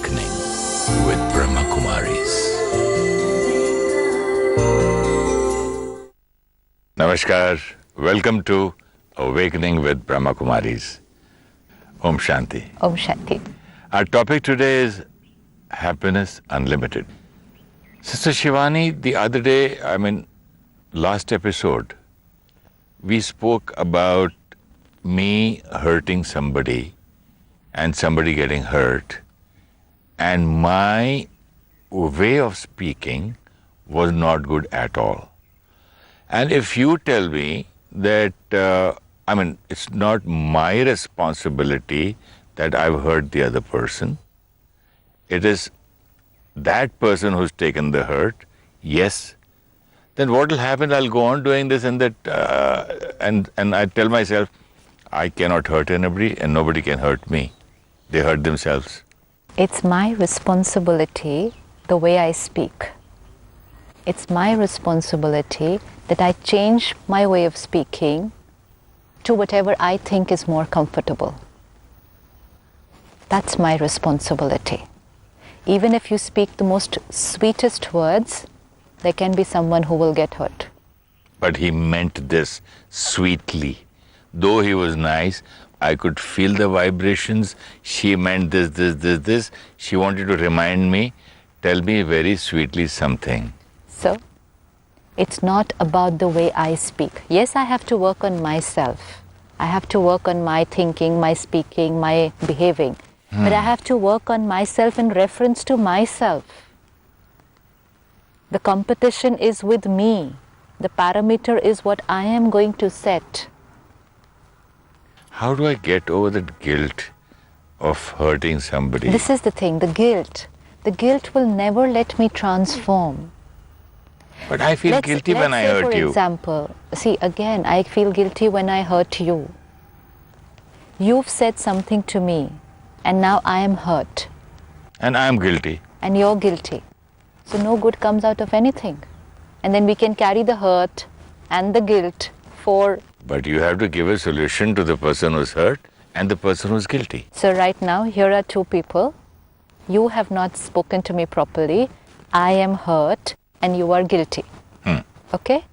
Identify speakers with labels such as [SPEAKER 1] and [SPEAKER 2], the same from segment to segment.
[SPEAKER 1] Awakening with Brahmakumaris. Namaskar. Welcome to Awakening with Brahmakumaris. Om Shanti.
[SPEAKER 2] Om Shanti.
[SPEAKER 1] Our topic today is Happiness Unlimited. Sister Shivani, the other day, last episode, we spoke about me hurting somebody and somebody getting hurt, and my way of speaking was not good at all. And if you tell me that, it's not my responsibility that I've hurt the other person, it is that person who's taken the hurt, yes, then what will happen? I'll go on doing this and that, and I tell myself, I cannot hurt anybody and nobody can hurt me. They hurt themselves.
[SPEAKER 2] It's my responsibility the way I speak. It's my responsibility that I change my way of speaking to whatever I think is more comfortable. That's my responsibility. Even if you speak the most sweetest words, there can be someone who will get hurt.
[SPEAKER 1] But he meant this sweetly. Though he was nice, I could feel the vibrations. She meant this. She wanted to remind me, tell me very sweetly something.
[SPEAKER 2] So, it's not about the way I speak. Yes, I have to work on myself. I have to work on my thinking, my speaking, my behaving. But I have to work on myself in reference to myself. The competition is with me. The parameter is what I am going to set.
[SPEAKER 1] How do I get over that guilt of hurting somebody?
[SPEAKER 2] This is the thing, the guilt. The guilt will never let me transform.
[SPEAKER 1] But I feel guilty when I hurt you.
[SPEAKER 2] For example, see again, I feel guilty when I hurt you. You've said something to me and now I am hurt.
[SPEAKER 1] And I am guilty.
[SPEAKER 2] And you're guilty. So no good comes out of anything. And then we can carry the hurt and the guilt for...
[SPEAKER 1] But you have to give a solution to the person who's hurt and the person who's guilty.
[SPEAKER 2] So right now, here are two people. You have not spoken to me properly. I am hurt and you are guilty. Okay?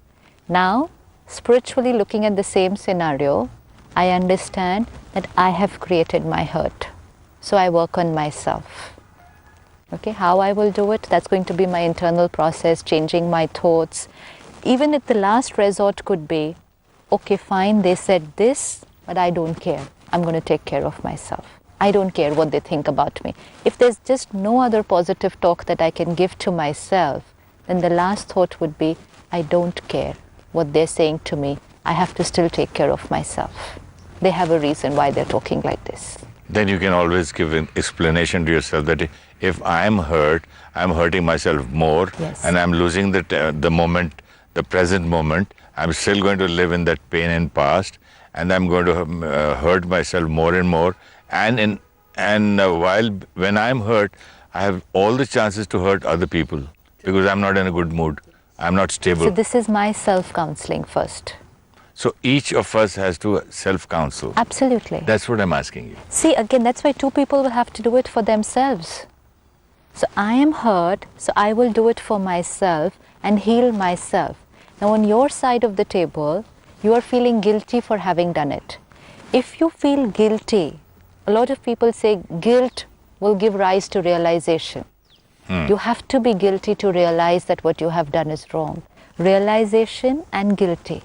[SPEAKER 2] Now, spiritually looking at the same scenario, I understand that I have created my hurt. So I work on myself. Okay, how I will do it, that's going to be my internal process, changing my thoughts. Even at the last resort could be, okay, fine, they said this, but I don't care. I'm going to take care of myself. I don't care what they think about me. If there's just no other positive talk that I can give to myself, then the last thought would be, I don't care what they're saying to me. I have to still take care of myself. They have a reason why they're talking like this.
[SPEAKER 1] Then you can always give an explanation to yourself that if I'm hurt, I'm hurting myself more,
[SPEAKER 2] yes.
[SPEAKER 1] And I'm losing the moment, the present moment. I'm still going to live in that pain and past, and I'm going to hurt myself more and more. And when I'm hurt, I have all the chances to hurt other people because I'm not in a good mood. I'm not stable.
[SPEAKER 2] So this is my self-counseling first.
[SPEAKER 1] So each of us has to self-counsel.
[SPEAKER 2] Absolutely.
[SPEAKER 1] That's what I'm asking you.
[SPEAKER 2] See, again, that's why two people will have to do it for themselves. So I am hurt, so I will do it for myself and heal myself. Now on your side of the table, you are feeling guilty for having done it. If you feel guilty, a lot of people say guilt will give rise to realization. You have to be guilty to realize that what you have done is wrong. Realization and guilty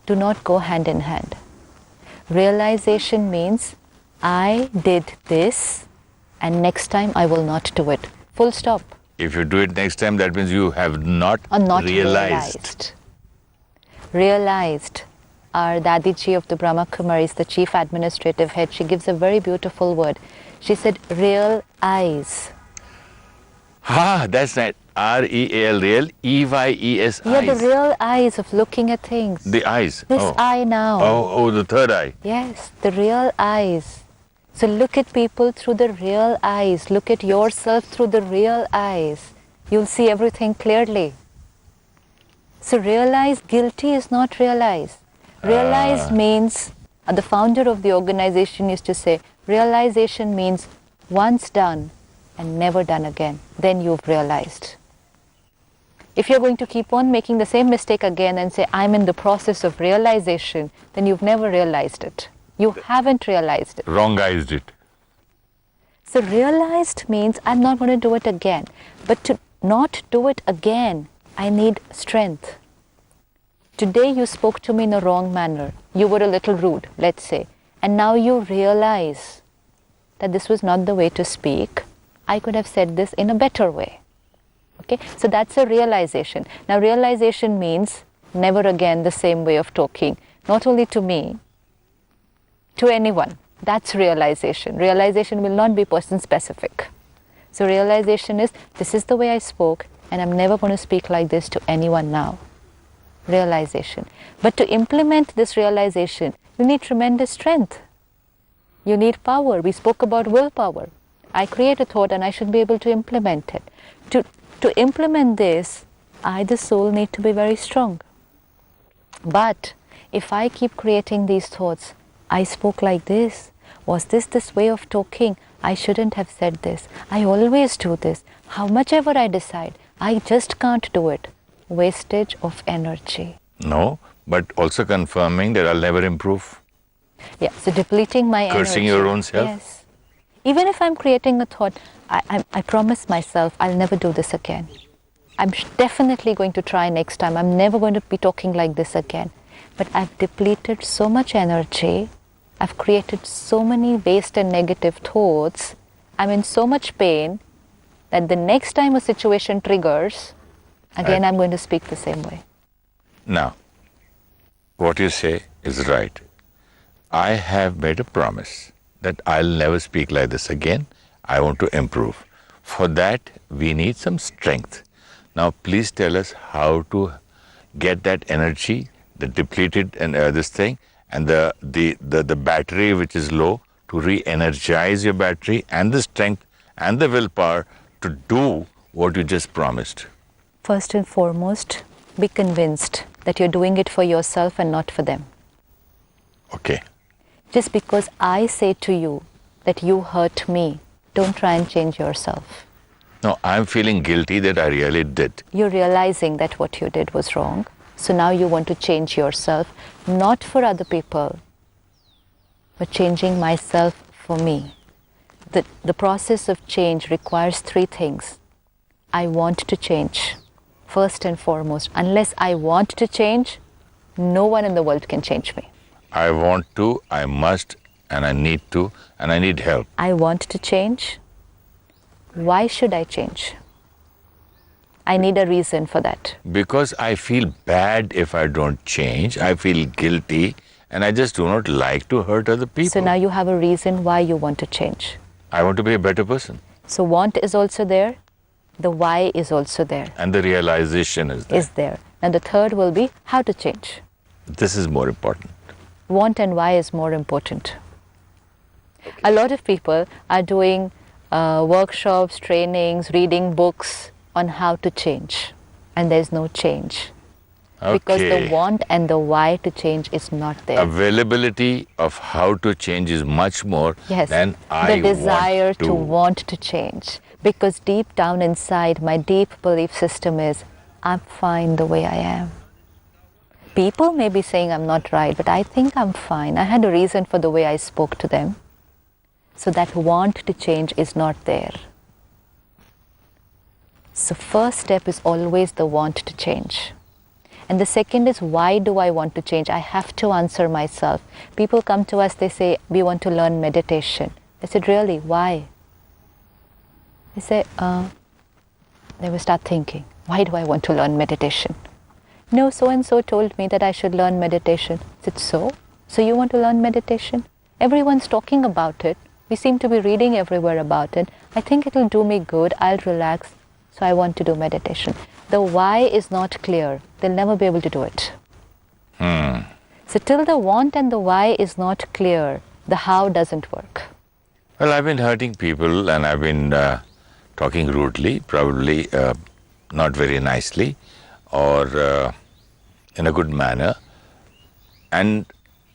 [SPEAKER 2] do not go hand in hand. Realization means I did this and next time I will not do it. Full stop.
[SPEAKER 1] If you do it next time, that means you have not realized.
[SPEAKER 2] Realized. Our Dadiji of the Brahmakumaris, the chief administrative head, she gives a very beautiful word. She said, real eyes.
[SPEAKER 1] That's right. R-E-A-L, real, E-Y-E-S,
[SPEAKER 2] Yeah,
[SPEAKER 1] eyes.
[SPEAKER 2] the real eyes of looking at things.
[SPEAKER 1] The eyes.
[SPEAKER 2] This eye now.
[SPEAKER 1] Oh, the third eye.
[SPEAKER 2] Yes, the real eyes. So look at people through the real eyes. Look at yourself through the real eyes. You'll see everything clearly. So realize guilty is not realize. Realize means, the founder of the organization used to say, realization means once done, and never done again. Then you've realized. If you're going to keep on making the same mistake again and say, I'm in the process of realization, then you've never realized it. You haven't realized it.
[SPEAKER 1] Wrongized it.
[SPEAKER 2] So realized means I'm not going to do it again. But to not do it again, I need strength. Today you spoke to me in a wrong manner. You were a little rude, let's say. And now you realize that this was not the way to speak. I could have said this in a better way. Okay, so that's a realization. Now realization means never again the same way of talking, not only to me, to anyone. That's realization. Realization will not be person specific. So realization is, this is the way I spoke and I'm never going to speak like this to anyone now. Realization. But to implement this realization, you need tremendous strength. You need power. We spoke about willpower. I create a thought and I should be able to implement it. To implement this, I, the soul, need to be very strong. But if I keep creating these thoughts, I spoke like this. Was this way of talking? I shouldn't have said this. I always do this. How much ever I decide, I just can't do it. Wastage of energy.
[SPEAKER 1] No, but also confirming that I'll never improve.
[SPEAKER 2] Yeah, so depleting my energy.
[SPEAKER 1] Cursing your own self.
[SPEAKER 2] Yes. Even if I'm creating a thought, I promise myself I'll never do this again. I'm definitely going to try next time. I'm never going to be talking like this again. But I've depleted so much energy. I've created so many waste and negative thoughts. I'm in so much pain that the next time a situation triggers, again I'm going to speak the same way.
[SPEAKER 1] Now, what you say is right. I have made a promise that I'll never speak like this again. I want to improve. For that, we need some strength. Now, please tell us how to get that energy, the depleted and this thing, and the battery which is low, to re-energize your battery and the strength and the willpower to do what you just promised.
[SPEAKER 2] First and foremost, be convinced that you're doing it for yourself and not for them.
[SPEAKER 1] Okay.
[SPEAKER 2] Just because I say to you that you hurt me, don't try and change yourself.
[SPEAKER 1] No, I'm feeling guilty that I really did.
[SPEAKER 2] You're realizing that what you did was wrong. So now you want to change yourself, not for other people, but changing myself for me. The process of change requires three things. I want to change, first and foremost. Unless I want to change, no one in the world can change me.
[SPEAKER 1] I want to, I must, and I need to, and I need help.
[SPEAKER 2] I want to change. Why should I change? I need a reason for that.
[SPEAKER 1] Because I feel bad if I don't change. I feel guilty, and I just do not like to hurt other people.
[SPEAKER 2] So now you have a reason why you want to change.
[SPEAKER 1] I want to be a better person.
[SPEAKER 2] So want is also there. The why is also there.
[SPEAKER 1] And the realization is there.
[SPEAKER 2] And the third will be how to change.
[SPEAKER 1] This is more important.
[SPEAKER 2] Want and why is more important. Okay. A lot of people are doing workshops, trainings, reading books on how to change. And there's no change.
[SPEAKER 1] Okay.
[SPEAKER 2] Because the want and the why to change is not there.
[SPEAKER 1] Availability of how to change is much more than
[SPEAKER 2] the desire to want to change. Because deep down inside, my deep belief system is, I'm fine the way I am. People may be saying I'm not right, but I think I'm fine. I had a reason for the way I spoke to them. So that want to change is not there. So first step is always the want to change. And the second is, why do I want to change? I have to answer myself. People come to us, they say, we want to learn meditation. I said, really, why? They say, they will start thinking, why do I want to learn meditation? No, so-and-so told me that I should learn meditation. I said, so? So you want to learn meditation? Everyone's talking about it. We seem to be reading everywhere about it. I think it'll do me good. I'll relax. So I want to do meditation. The why is not clear. They'll never be able to do it. So till the want and the why is not clear, the how doesn't work.
[SPEAKER 1] Well, I've been hurting people and I've been talking rudely, probably not very nicely or in a good manner. And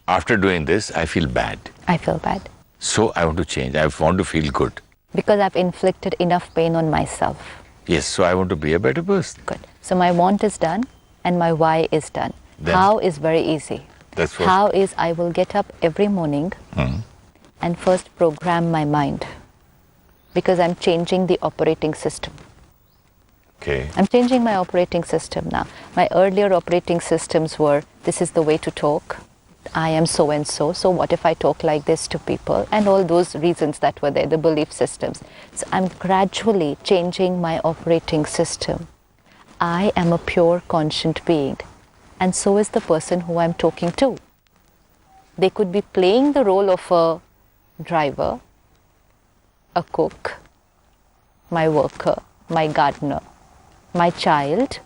[SPEAKER 1] after doing this, I feel bad.
[SPEAKER 2] I feel bad.
[SPEAKER 1] So I want to change. I want to feel good.
[SPEAKER 2] because I've inflicted enough pain on myself.
[SPEAKER 1] Yes, so I want to be a better person.
[SPEAKER 2] Good. So my want is done and my why is done. How is very easy.
[SPEAKER 1] That's what.
[SPEAKER 2] How is I will get up every morning and first program my mind, because I'm changing the operating system.
[SPEAKER 1] Okay.
[SPEAKER 2] I'm changing my operating system now. My earlier operating systems were, this is the way to talk. I am so and so. So what if I talk like this to people? And all those reasons that were there, the belief systems. So I'm gradually changing my operating system. I am a pure conscient being. And so is the person who I'm talking to. They could be playing the role of a driver, a cook, my worker, my gardener, my child,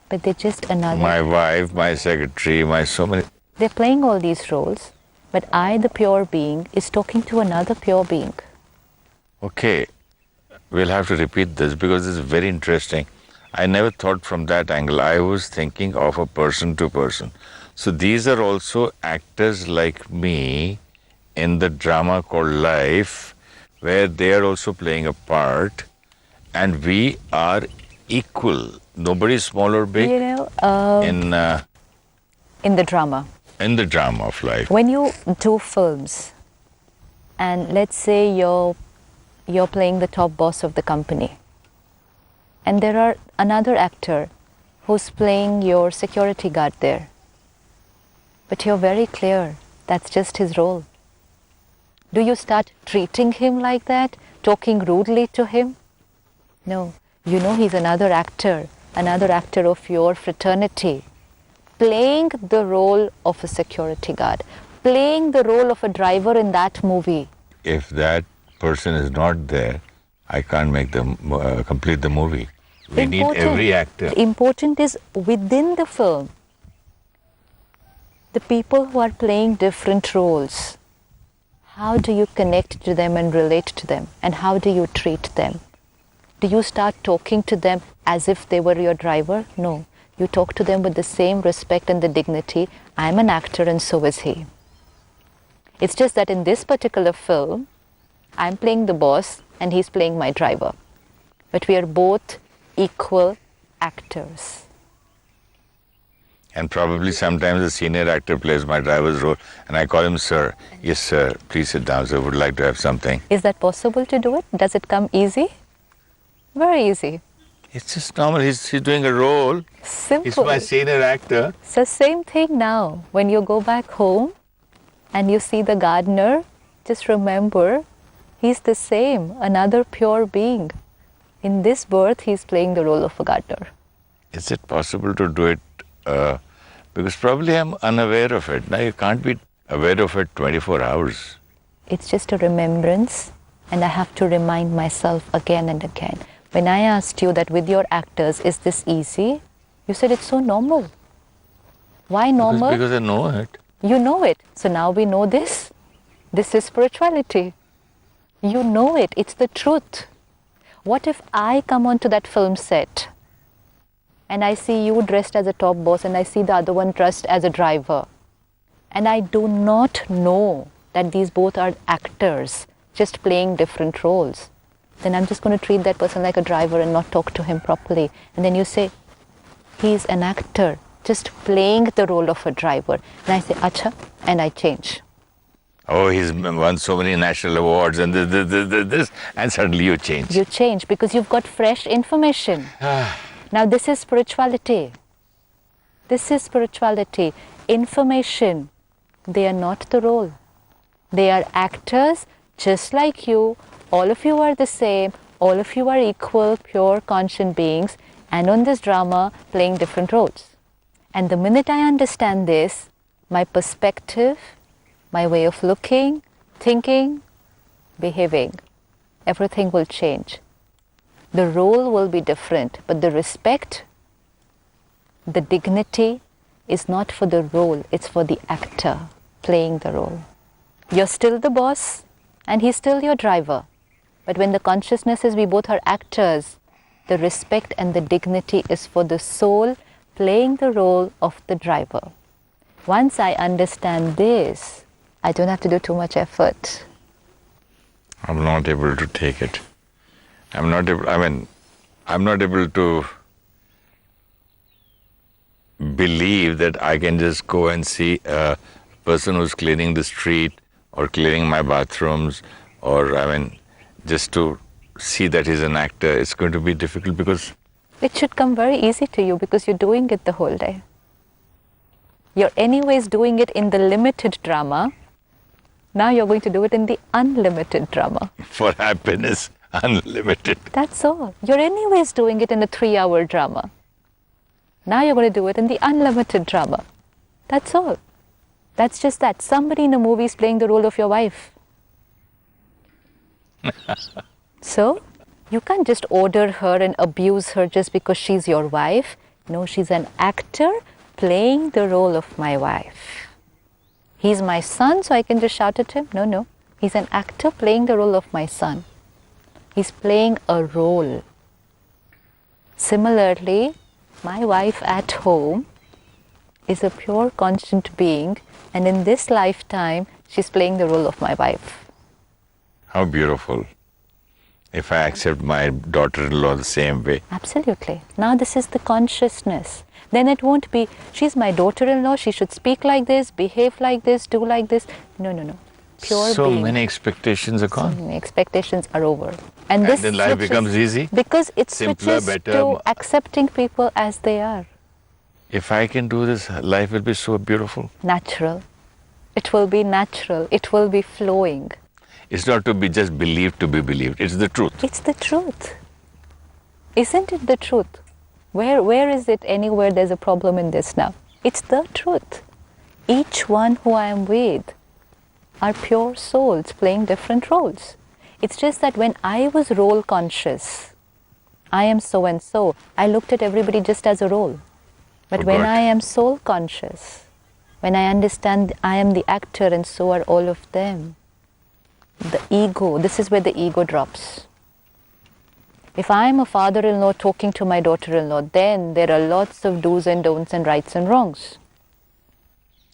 [SPEAKER 2] but they're just another.
[SPEAKER 1] My wife, my secretary, my so many.
[SPEAKER 2] They're playing all these roles, but I, the pure being, is talking to another pure being.
[SPEAKER 1] Okay, we'll have to repeat this because it's very interesting. I never thought from that angle. I was thinking of a person to person. So these are also actors like me in the drama called life, where they are also playing a part, and we are equal. Nobody small or big
[SPEAKER 2] You know, in the drama.
[SPEAKER 1] In the drama of life.
[SPEAKER 2] When you do films, and let's say you're playing the top boss of the company, and there are another actor who's playing your security guard there, but you're very clear that's just his role. Do you start treating him like that, talking rudely to him? No, you know he's another actor of your fraternity, playing the role of a security guard, playing the role of a driver in that movie.
[SPEAKER 1] If that person is not there, I can't make complete the movie. We need every actor.
[SPEAKER 2] Important is within the film, the people who are playing different roles, how do you connect to them and relate to them, and how do you treat them? Do you start talking to them as if they were your driver? No. You talk to them with the same respect and the dignity. I'm an actor and so is he. It's just that in this particular film, I'm playing the boss and he's playing my driver. But we are both equal actors.
[SPEAKER 1] And probably sometimes the senior actor plays my driver's role and I call him sir. Yes, sir, please sit down, sir. Would like to have something.
[SPEAKER 2] Is that possible to do it? Does it come easy? Very easy.
[SPEAKER 1] It's just normal. He's doing a role.
[SPEAKER 2] Simple.
[SPEAKER 1] He's my senior actor.
[SPEAKER 2] It's the same thing now. When you go back home and you see the gardener, just remember he's the same, another pure being. In this birth, he's playing the role of a gardener.
[SPEAKER 1] Is it possible to do it? Because probably I'm unaware of it. Now you can't be aware of it 24 hours.
[SPEAKER 2] It's just a remembrance, and I have to remind myself again and again. When I asked you that with your actors, is this easy? You said it's so normal. Why normal?
[SPEAKER 1] Because I know it.
[SPEAKER 2] You know it. So now we know this. This is spirituality. You know it. It's the truth. What if I come onto that film set and I see you dressed as a top boss and I see the other one dressed as a driver, and I do not know that these both are actors just playing different roles? Then I'm just going to treat that person like a driver and not talk to him properly. And then you say, he's an actor, just playing the role of a driver. And I say, acha, and I change.
[SPEAKER 1] Oh, he's won so many national awards and this, and suddenly you change.
[SPEAKER 2] You change because you've got fresh information. Now this is spirituality. This is spirituality. Information. They are not the role. They are actors just like you. All of you are the same. All of you are equal, pure, conscient beings. And on this drama, playing different roles. And the minute I understand this, my perspective, my way of looking, thinking, behaving, everything will change. The role will be different, but the respect, the dignity is not for the role, it's for the actor playing the role. You're still the boss and he's still your driver. But when the consciousness is we both are actors, the respect and the dignity is for the soul playing the role of the driver. Once I understand this, I don't have to do too much effort.
[SPEAKER 1] I'm not able to take it. I'm not able to believe that I can just go and see a person who's cleaning the street or cleaning my bathrooms, or just to see that he's an actor. It's going to be difficult because
[SPEAKER 2] It should come very easy to you because you're doing it the whole day. You're anyways doing it in the limited drama. Now you're going to do it in the unlimited drama.
[SPEAKER 1] for happiness, unlimited.
[SPEAKER 2] That's all. You're anyways doing it in a 3-hour drama. Now you're going to do it in the unlimited drama. That's all. That's just that. Somebody in a movie is playing the role of your wife. So, you can't just order her and abuse her just because she's your wife. No, she's an actor playing the role of my wife. He's my son, so I can just shout at him? No. He's an actor playing the role of my son. He's playing a role. Similarly, my wife at home is a pure conscient being, and in this lifetime, she's playing the role of my wife.
[SPEAKER 1] How beautiful. If I accept my daughter-in-law the same way.
[SPEAKER 2] Absolutely. Now this is the consciousness. Then it won't be, she's my daughter-in-law, she should speak like this, behave like this, do like this. No. Pure
[SPEAKER 1] So
[SPEAKER 2] being.
[SPEAKER 1] many expectations are gone.
[SPEAKER 2] So many expectations are over.
[SPEAKER 1] And
[SPEAKER 2] this
[SPEAKER 1] then life
[SPEAKER 2] switches-
[SPEAKER 1] becomes easy?
[SPEAKER 2] Because it
[SPEAKER 1] Simpler,
[SPEAKER 2] switches
[SPEAKER 1] better.
[SPEAKER 2] to accepting people as they are.
[SPEAKER 1] If I can do this, life will be so beautiful.
[SPEAKER 2] Natural. It will be natural. It will be flowing.
[SPEAKER 1] It's not to be just believed to be believed. It's the truth.
[SPEAKER 2] It's the truth. Isn't it the truth? Where is it anywhere there's a problem in this now? It's the truth. Each one who I am with are pure souls playing different roles. It's just that when I was role conscious, I am so and so, I looked at everybody just as a role. But when
[SPEAKER 1] Forgot.
[SPEAKER 2] I am soul conscious, when I understand I am the actor and so are all of them, the ego, this is where the ego drops. If I am a father-in-law talking to my daughter-in-law, then there are lots of do's and don'ts and rights and wrongs.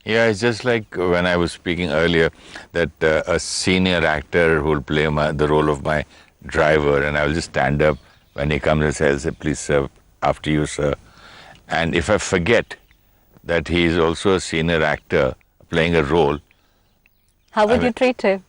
[SPEAKER 1] Yeah, it's just like when I was speaking earlier that a senior actor who will play the role of my driver, and I will just stand up when he comes and says, please sir, after you sir. And if I forget that he is also a senior actor playing a role,
[SPEAKER 2] How would you treat him?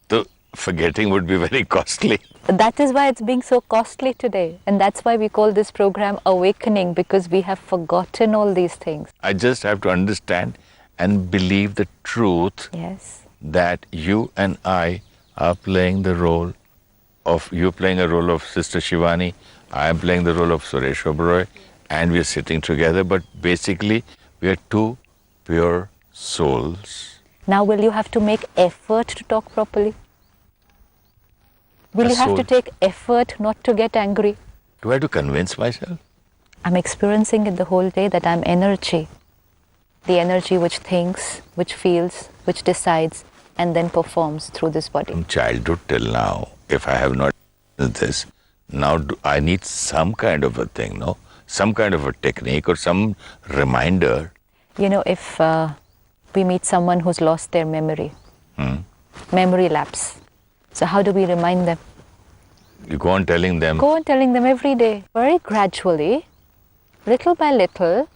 [SPEAKER 1] the forgetting would be very costly.
[SPEAKER 2] That is why it's being so costly today. And that's why we call this program Awakening, because we have forgotten all these things.
[SPEAKER 1] I just have to understand and believe the truth
[SPEAKER 2] Yes.
[SPEAKER 1] that you and I are playing the role of, you playing a role of Sister Shivani, I am playing the role of Suresh Oberoi, and we are sitting together, but basically we are two pure souls.
[SPEAKER 2] Now will you have to make effort to talk properly? Will
[SPEAKER 1] A
[SPEAKER 2] you have to
[SPEAKER 1] soul.
[SPEAKER 2] take effort not to get angry?
[SPEAKER 1] Do I have to convince myself?
[SPEAKER 2] I'm experiencing it the whole day that I'm energy. The energy which thinks, which feels, which decides, and then performs through this body.
[SPEAKER 1] From childhood till now, if I have not done this, now I need some kind of a thing, no? Some kind of a technique or some reminder.
[SPEAKER 2] You know, if we meet someone who's lost their memory, memory lapse. So how do we remind them?
[SPEAKER 1] You go on telling them,
[SPEAKER 2] Go on telling them every day, very gradually, little by little,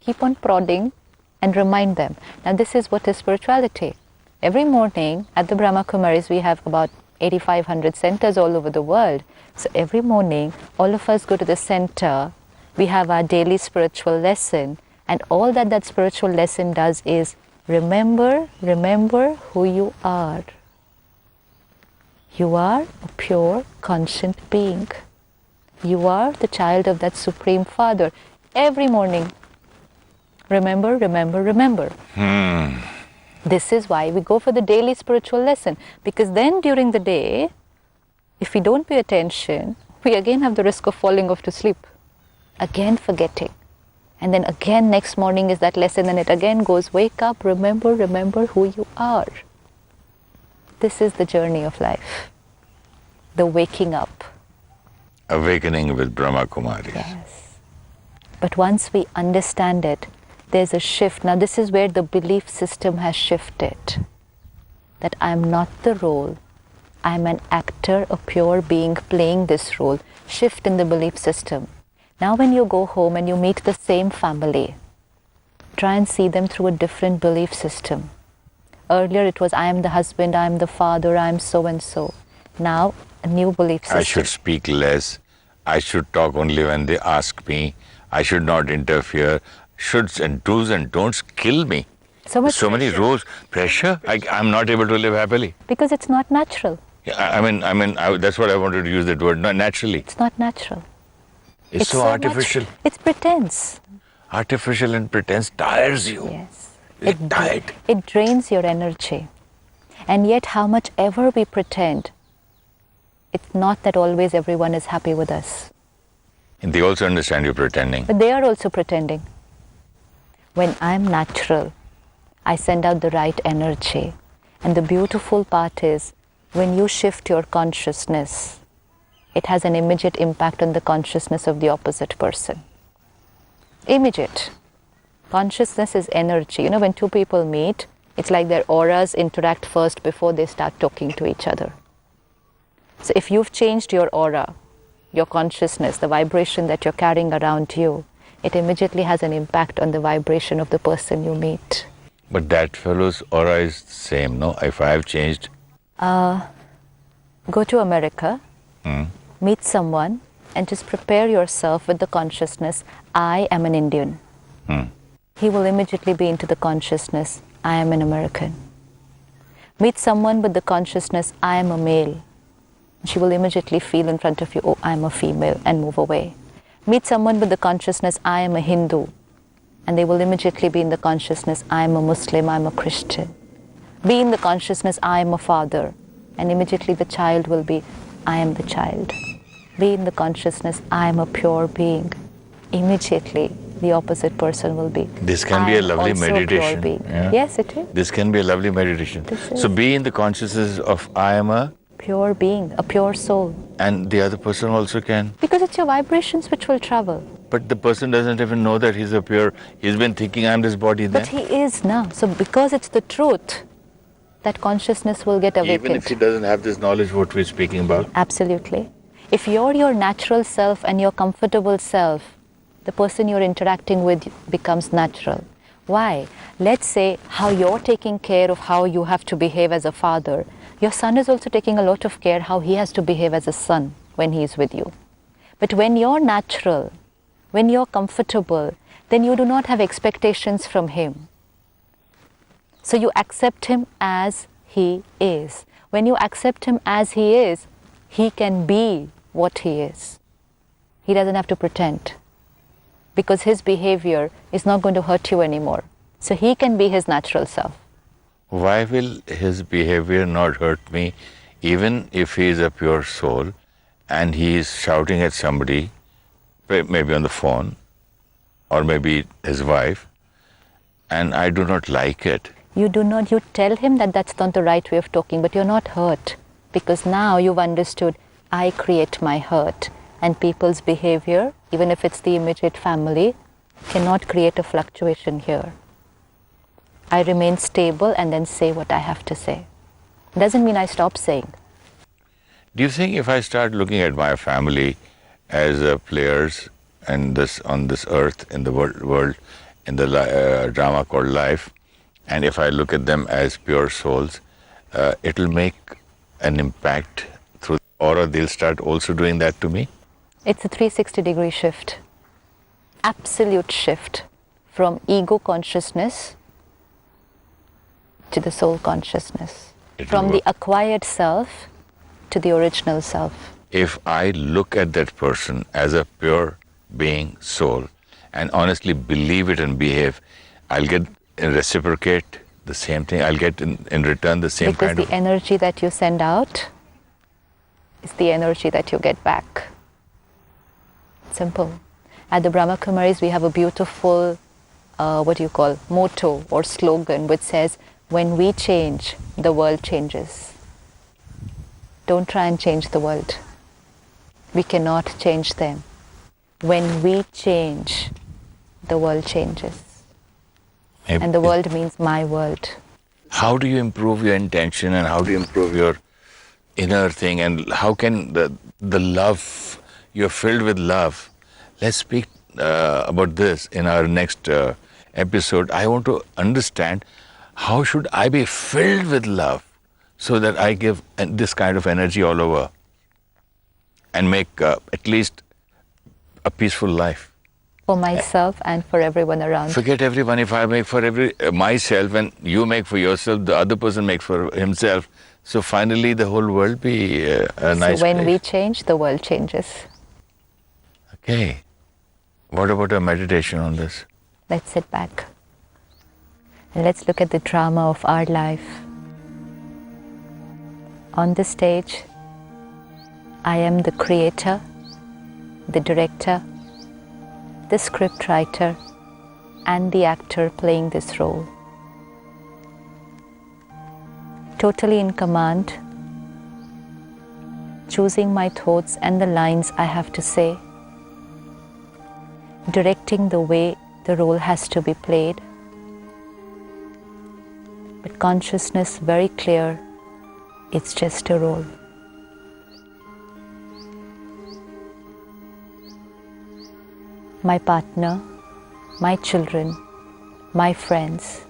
[SPEAKER 2] keep on prodding and remind them. Now this is what is spirituality. Every morning at the Brahmakumaris we have about 8,500 centers all over the world. So every morning all of us go to the center, we have our daily spiritual lesson, and all that spiritual lesson does is remember who you are. You are a pure, conscient being. You are the child of that Supreme Father. Every morning, remember. This is why we go for the daily spiritual lesson. Because then during the day, if we don't pay attention, we again have the risk of falling off to sleep. Again forgetting. And then again next morning is that lesson and it again goes, wake up, remember who you are. This is the journey of life. The waking up.
[SPEAKER 1] awakening with Brahmakumaris.
[SPEAKER 2] Yes. But once we understand it, there's a shift. Now this is where the belief system has shifted. That I'm not the role, I'm an actor, a pure being playing this role. Shift in the belief system. Now when you go home and you meet the same family, try and see them through a different belief system. Earlier it was, I am the husband, I am the father, I am so and so. Now, a new belief system.
[SPEAKER 1] I should speak less. I should talk only when they ask me. I should not interfere. Shoulds and do's and don'ts kill me.
[SPEAKER 2] So
[SPEAKER 1] many rules. Pressure. I'm not able to live happily.
[SPEAKER 2] Because it's not natural.
[SPEAKER 1] Yeah, that's what I wanted to use that word, not naturally.
[SPEAKER 2] It's not natural.
[SPEAKER 1] It's so artificial.
[SPEAKER 2] It's pretense.
[SPEAKER 1] Artificial and pretense tires you.
[SPEAKER 2] Yes.
[SPEAKER 1] It's tired.
[SPEAKER 2] It drains your energy. And yet how much ever we pretend, it's not that always everyone is happy with us.
[SPEAKER 1] And they also understand you're pretending.
[SPEAKER 2] But they are also pretending. When I'm natural, I send out the right energy. And the beautiful part is, when you shift your consciousness, it has an immediate impact on the consciousness of the opposite person. Immediate. Consciousness is energy. You know, when two people meet, it's like their auras interact first before they start talking to each other. So if you've changed your aura, your consciousness, the vibration that you're carrying around you, it immediately has an impact on the vibration of the person you meet.
[SPEAKER 1] But that fellow's aura is the same, no? If I have changed...
[SPEAKER 2] Go to America, meet someone, and just prepare yourself with the consciousness, I am an Indian. He will immediately be into the consciousness, I am an American. Meet someone with the consciousness, I am a male. She will immediately feel in front of you, oh, I am a female, and move away. Meet someone with the consciousness, I am a Hindu, and they will immediately be in the consciousness, I am a Muslim, I am a Christian. Be in the consciousness, I am a father, and immediately the child will be, I am the child. Be in the consciousness, I am a pure being. Immediately, the opposite person will be.
[SPEAKER 1] This can be a lovely meditation.
[SPEAKER 2] Yeah? Yes, it is.
[SPEAKER 1] This can be a lovely meditation. So be in the consciousness of I am a
[SPEAKER 2] pure being, a pure soul.
[SPEAKER 1] And the other person also can.
[SPEAKER 2] Because it's your vibrations which will travel.
[SPEAKER 1] But the person doesn't even know that he's a pure, he's been thinking I'm this body then.
[SPEAKER 2] But he is now. So because it's the truth, that consciousness will get awakened.
[SPEAKER 1] Even if he doesn't have this knowledge what we're speaking about?
[SPEAKER 2] Absolutely. If you're your natural self and your comfortable self, the person you're interacting with becomes natural. Why? Let's say how you're taking care of how you have to behave as a father. Your son is also taking a lot of care how he has to behave as a son when he is with you. But when you're natural, when you're comfortable, then you do not have expectations from him. So you accept him as he is. When you accept him as he is, he can be what he is. He doesn't have to pretend, because his behavior is not going to hurt you anymore. So he can be his natural self.
[SPEAKER 1] Why will his behavior not hurt me, even if he is a pure soul and he is shouting at somebody, maybe on the phone, or maybe his wife, and I do not like it?
[SPEAKER 2] You tell him that that's not the right way of talking, but you're not hurt, because now you've understood, I create my hurt, and people's behavior, even if it's the immediate family, cannot create a fluctuation here. I remain stable and then say what I have to say. Doesn't mean I stop saying.
[SPEAKER 1] Do you think if I start looking at my family as players and on this earth, in the world, in the drama called life, and if I look at them as pure souls, it will make an impact through the aura? They'll start also doing that to me?
[SPEAKER 2] It's a 360-degree shift. Absolute shift from ego consciousness to the soul consciousness. From the acquired self to the original self.
[SPEAKER 1] If I look at that person as a pure being, soul, and honestly believe it and behave, I'll get reciprocate the same thing. I'll get in return the same kind of...
[SPEAKER 2] Because the energy that you send out is the energy that you get back. Simple. At the Brahmakumaris, we have a beautiful, motto or slogan which says, when we change, the world changes. Don't try and change the world. We cannot change them. When we change, the world changes. And the world means my world.
[SPEAKER 1] How do you improve your intention, and how do you improve your inner thing, and how can the love, you're filled with love. Let's speak about this in our next episode. I want to understand, how should I be filled with love so that I give this kind of energy all over and make at least a peaceful life.
[SPEAKER 2] For myself and for everyone around.
[SPEAKER 1] Forget everyone. If I make for myself and you make for yourself, the other person makes for himself. So finally the whole world be a nice
[SPEAKER 2] So when
[SPEAKER 1] place.
[SPEAKER 2] we change, the world changes.
[SPEAKER 1] Okay. What about a meditation on this?
[SPEAKER 2] Let's sit back and let's look at the drama of our life. On the stage, I am the creator, the director, the script writer, and the actor playing this role. Totally in command, choosing my thoughts and the lines I have to say, directing the way the role has to be played, but consciousness very clear, it's just a role. My partner, my children, my friends,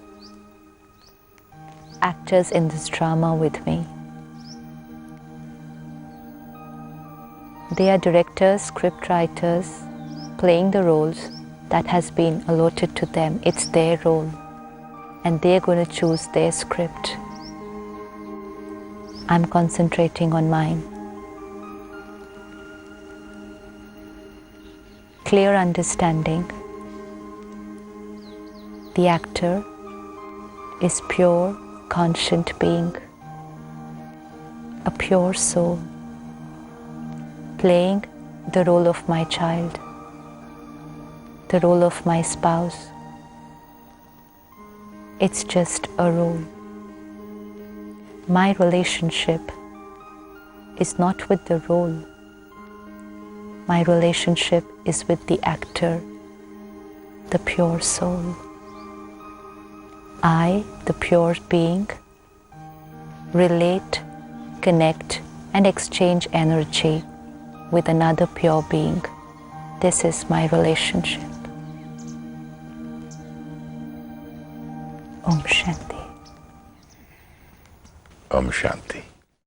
[SPEAKER 2] actors in this drama with me. They are directors, script writers, playing the roles that has been allotted to them. It's their role, and they're going to choose their script. I'm concentrating on mine. Clear understanding. The actor is pure, conscient being, a pure soul, playing the role of my child, the role of my spouse. It's just a role. My relationship is not with the role. My relationship is with the actor, the pure soul. I, the pure being, relate, connect, and exchange energy with another pure being. This is my relationship. Om Shanti.
[SPEAKER 1] Om Shanti.